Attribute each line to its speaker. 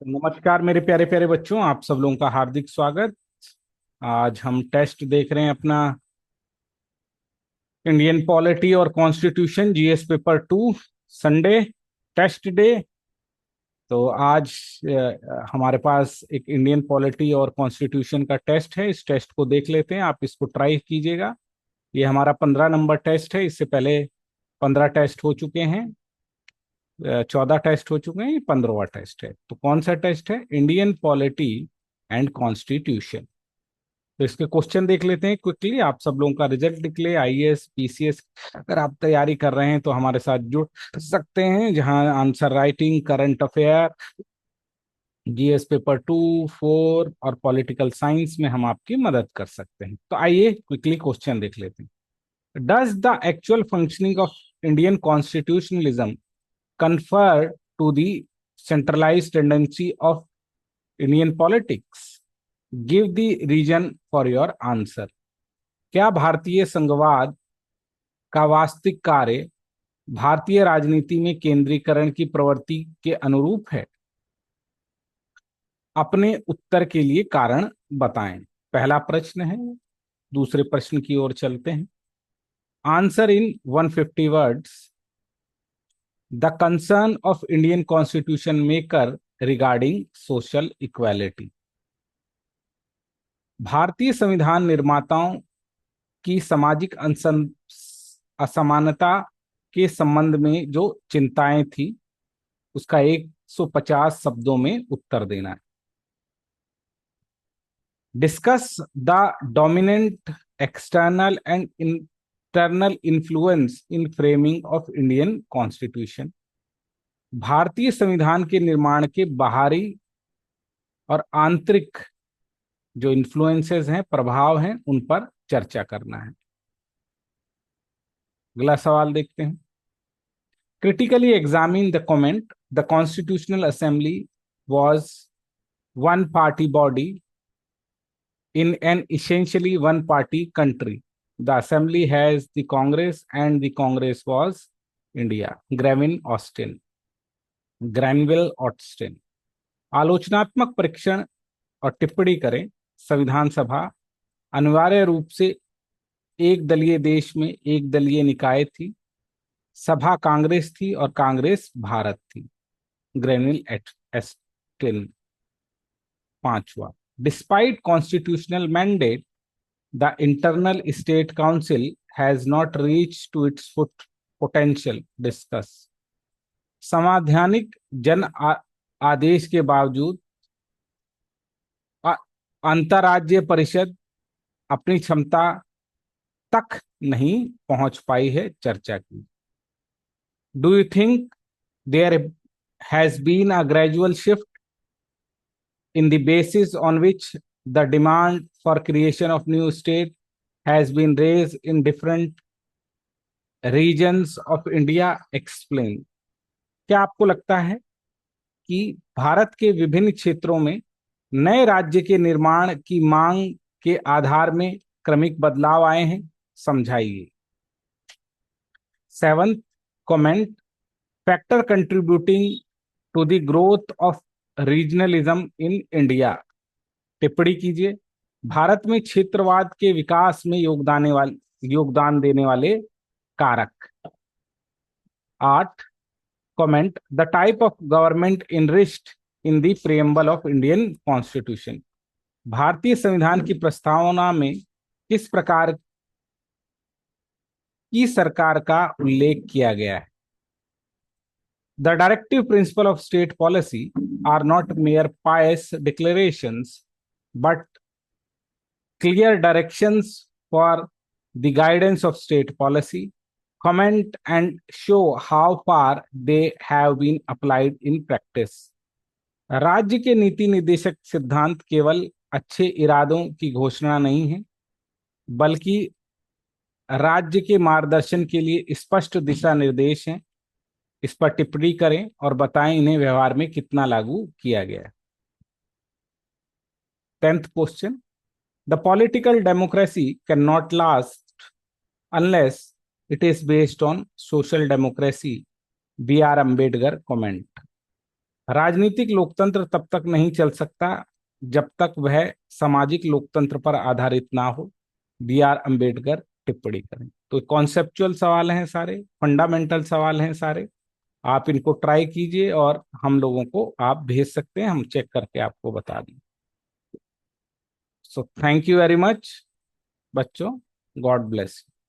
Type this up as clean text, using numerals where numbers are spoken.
Speaker 1: नमस्कार मेरे प्यारे प्यारे बच्चों, आप सब लोगों का हार्दिक स्वागत। आज हम टेस्ट देख रहे हैं अपना इंडियन पॉलिटी और constitution GS paper 2 Sunday test day. तो आज हमारे पास एक इंडियन पॉलिटी और कॉन्स्टिट्यूशन का टेस्ट है। इस टेस्ट को देख लेते हैं, आप इसको ट्राई कीजिएगा। ये हमारा 15 नंबर टेस्ट है। इससे पहले 15 टेस्ट हो चुके हैं, 14 टेस्ट हो चुके हैं, ये 15वां टेस्ट है। तो कौन सा टेस्ट है? Indian polity and constitution. तो इसके क्वेश्चन देख लेते हैं क्विकली। आप सब लोगों का रिजल्ट निकले, आईएएस पीसीएस अगर आप तैयारी कर रहे हैं तो हमारे साथ जुड़ सकते हैं, जहां answer writing, current affair, GS paper 2, 4 और पॉलिटिकल साइंस में हम आपकी मदद कर सकते हैं। तो आइए क्विकली क्वेश्चन देख लेते हैं। Does the actual functioning of Indian constitutionalism confer to the centralized tendency of Indian politics? Give the reason for your answer. क्या भारतीय संघवाद का वास्तविक कार्य भारतीय राजनीति में केंद्रीकरण की प्रवृत्ति के अनुरूप है? अपने उत्तर के लिए कारण बताएं। पहला प्रश्न है। दूसरे प्रश्न की ओर चलते हैं। Answer in 150 words the concern of Indian constitution maker regarding social equality. भारतीय संविधान निर्माताओं की सामाजिक असमानता के संबंध में जो चिंताएं थी, उसका 150 शब्दों में उत्तर देना है। Discuss the dominant external and internal influence in framing of Indian constitution. भारतीय संविधान के निर्माण के बाहरी और आंतरिक जो इन्फ्लुएंसेस हैं, प्रभाव हैं, उन पर चर्चा करना है। अगला सवाल देखते हैं। Critically examine the comment the constitutional assembly was one party body in an essentially one party country. The assembly has the Congress and the Congress was India. Granville Austin. आलोचनात्मक परीक्षण और टिप्पणी करें। संविधान सभा अनिवार्य रूप से एक दलीय देश में एक दलीय निकाय थी। सभा कांग्रेस थी और कांग्रेस भारत थी। Granville Austin. पांचवा, despite constitutional mandate the internal state council has not reached to its full potential. Discuss. संवैधानिक जन आदेश के बावजूद अंतर्राज्यीय परिषद अपनी क्षमता तक नहीं पहुंच पाई है। चर्चा की। Do you think there has been a gradual shift in the basis on which the demand for creation of new state has been raised in different regions of India? Explain. क्या आपको लगता है कि भारत के विभिन्न क्षेत्रों में नए राज्य के निर्माण की मांग के आधार में क्रमिक बदलाव आए हैं? समझाइए। Seventh comment, factor contributing to the growth of regionalism in India. टिप्पणी कीजिए। भारत में क्षेत्रवाद के विकास में योगदान देने वाले कारक। 8 comment, the type of government enriched in the preamble of Indian constitution. भारतीय संविधान की प्रस्तावना में किस प्रकार की सरकार का उल्लेख किया गया है? The directive principle of state policy are not mere pious declarations, but clear directions for the guidance of state policy. Comment and show how far they have been applied in practice. राज्य के नीति निर्देशक सिद्धांत केवल अच्छे इरादों की घोषणा नहीं है, बल्कि राज्य के मार्गदर्शन के लिए स्पष्ट दिशा निर्देश हैं। इस पर टिप्पणी करें और बताएं इन्हें व्यवहार में कितना लागू किया गया है। 10th question, the political democracy can not last unless it is based on social democracy. B R Ambedkar comment. राजनीतिक लोकतंत्र तब तक नहीं चल सकता जब तक वह सामाजिक लोकतंत्र पर आधारित ना हो। बी आर अंबेडकर टिप्पणी करें। तो कॉन्सेप्चुअल सवाल हैं सारे, फंडामेंटल सवाल हैं सारे। आप इनको ट्राई कीजिए और हम लोगों को आप भेज सकते हैं, हम चेक करके आपको बता दें। So thank you very much बच्चों, गॉड ब्लेस।